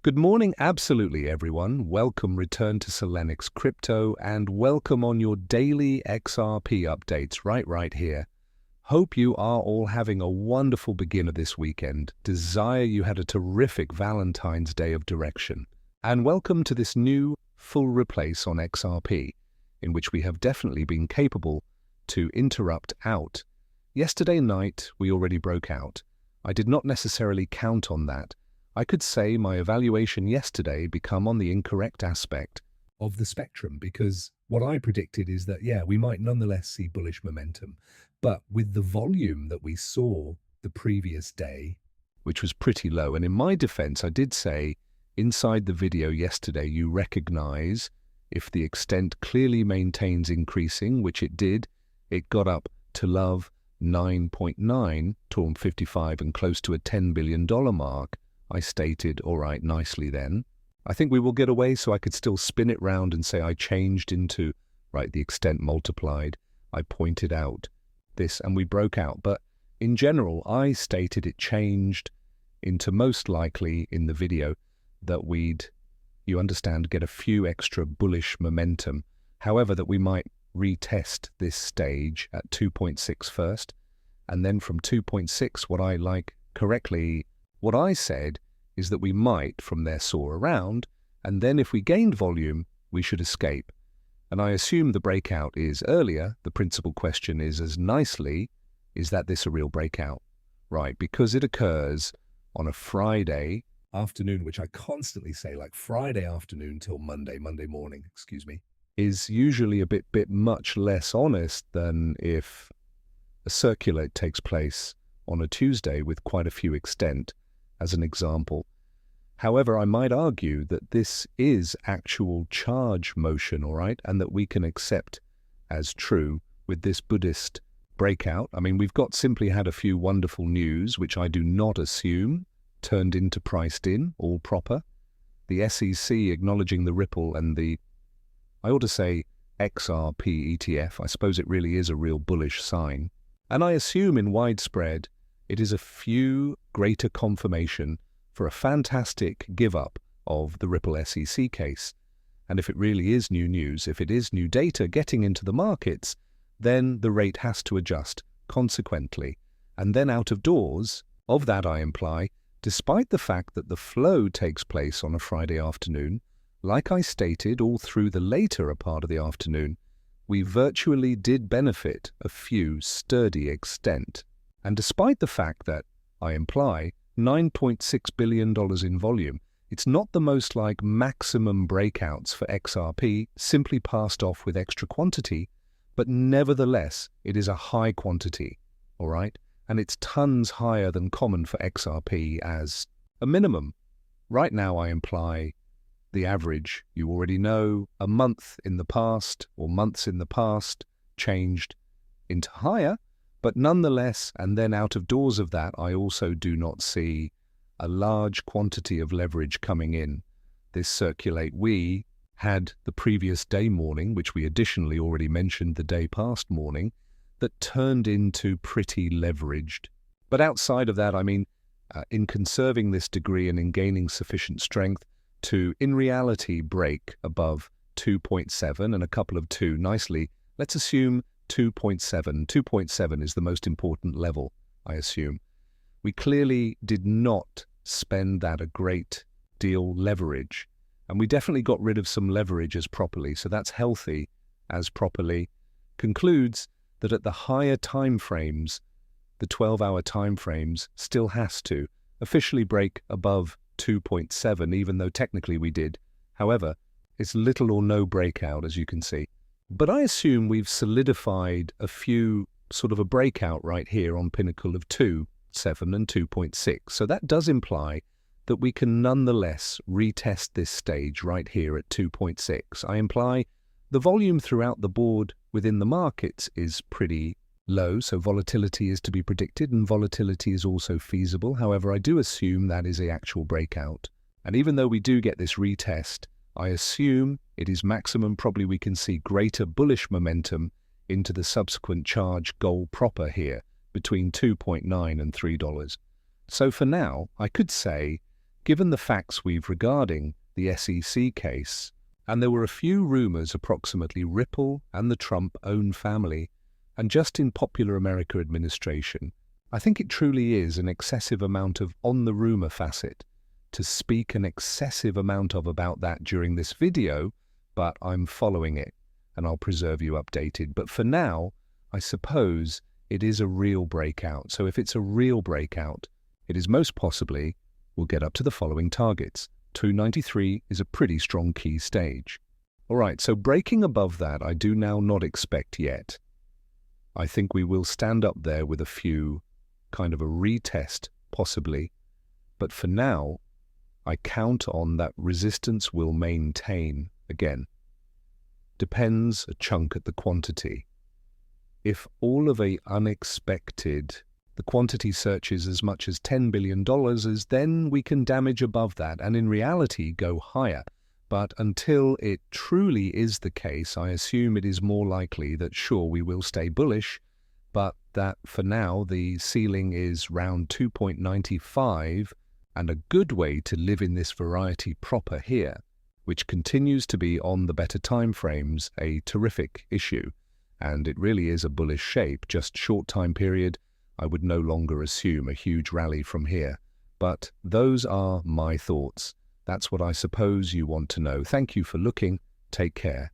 Good morning, absolutely everyone. Welcome return to Xrp Crypto and welcome on your daily XRP updates right here. Hope you are all having a wonderful beginner this weekend. Desire you had a terrific Valentine's Day of direction. And welcome to this new full replace on XRP, in which we have definitely been capable to interrupt out. Yesterday night, we already broke out. I did not necessarily count on that. I could say my evaluation yesterday become on the incorrect aspect of the spectrum, because what I predicted is that, we might nonetheless see bullish momentum. But with the volume that we saw the previous day, which was pretty low, and in my defense, I did say inside the video yesterday, you recognize if the extent clearly maintains increasing, which it did, it got up to love 9.9, torn 55 and close to a $10 billion mark. I stated, all right, nicely then. I think we will get away, so I could still spin it round and say I changed into, the extent multiplied. I pointed out this and we broke out. But in general, I stated it changed into most likely in the video that we'd, you understand, get a few extra bullish momentum. However, that we might retest this stage at 2.6 first. And then from 2.6, what I said is that we might from there soar around, and then if we gained volume, we should escape. And I assume the breakout is earlier. The principal question is, as nicely, is that this a real breakout? Right, because it occurs on a Friday afternoon, which I constantly say, like Friday afternoon till Monday morning, is usually a bit much less honest than if a circulate takes place on a Tuesday with quite a few extent, as an example. However, I might argue that this is actual charge motion, and that we can accept as true with this Buddhist breakout. I mean, we've simply had a few wonderful news, which I do not assume turned into priced in, all proper. The SEC acknowledging the Ripple and I ought to say XRP ETF. I suppose it really is a real bullish sign. And I assume in widespread, it is a few greater confirmation for a fantastic give-up of the Ripple SEC case. And if it really is new news, if it is new data getting into the markets, then the rate has to adjust consequently. And then out of doors, of that I imply, despite the fact that the flow takes place on a Friday afternoon, like I stated all through the later part of the afternoon, we virtually did benefit a few sturdy extent. And despite the fact that, I imply, $9.6 billion in volume, it's not the most maximum breakouts for XRP simply passed off with extra quantity, but nevertheless, it is a high quantity, And it's tons higher than common for XRP as a minimum. Right now, I imply the average, you already know, a month in the past or months in the past changed into higher. But nonetheless, and then out of doors of that, I also do not see a large quantity of leverage coming in. This circulate we had the previous day morning, which we additionally already mentioned the day past morning, that turned into pretty leveraged. But outside of that, in conserving this degree and in gaining sufficient strength to, in reality, break above 2.7 and a couple of 2 nicely, let's assume 2.7. 2.7 is the most important level, I assume. We clearly did not spend that a great deal leverage, and we definitely got rid of some leverage as properly, so that's healthy as properly. Concludes that at the higher time frames, the 12-hour time frames, still has to officially break above 2.7, even though technically we did. However, it's little or no breakout, as you can see. But I assume we've solidified a few sort of a breakout right here on pinnacle of 2.7 and 2.6. So that does imply that we can nonetheless retest this stage right here at 2.6. I imply the volume throughout the board within the markets is pretty low, so volatility is to be predicted and volatility is also feasible. However, I do assume that is the actual breakout. And even though we do get this retest, I assume it is maximum probably we can see greater bullish momentum into the subsequent charge goal proper here between $2.9 and $3. So for now, I could say Given the facts we've regarding the SEC case, and there were a few rumors approximately Ripple and the Trump own family, and just in popular America administration, I think it truly is an excessive amount of on the rumor facet to speak an excessive amount of about that during this video, but I'm following it and I'll preserve you updated. But for now, I suppose it is a real breakout. So if it's a real breakout, it is most possibly we'll get up to the following targets. 293 is a pretty strong key stage. All right, so breaking above that, I do now not expect yet. I think we will stand up there with a few, kind of a retest, possibly. But for now, I count on that resistance will maintain again. Depends a chunk at the quantity. If all of a unexpected, the quantity searches as much as $10 billion, then we can damage above that and in reality go higher. But until it truly is the case, I assume it is more likely that sure we will stay bullish, but that for now the ceiling is round 2.95 and a good way to live in this variety proper here, which continues to be on the better time frames a terrific issue. And it really is a bullish shape, just short time period. I would no longer assume a huge rally from here. But those are my thoughts. That's what I suppose you want to know. Thank you for looking. Take care.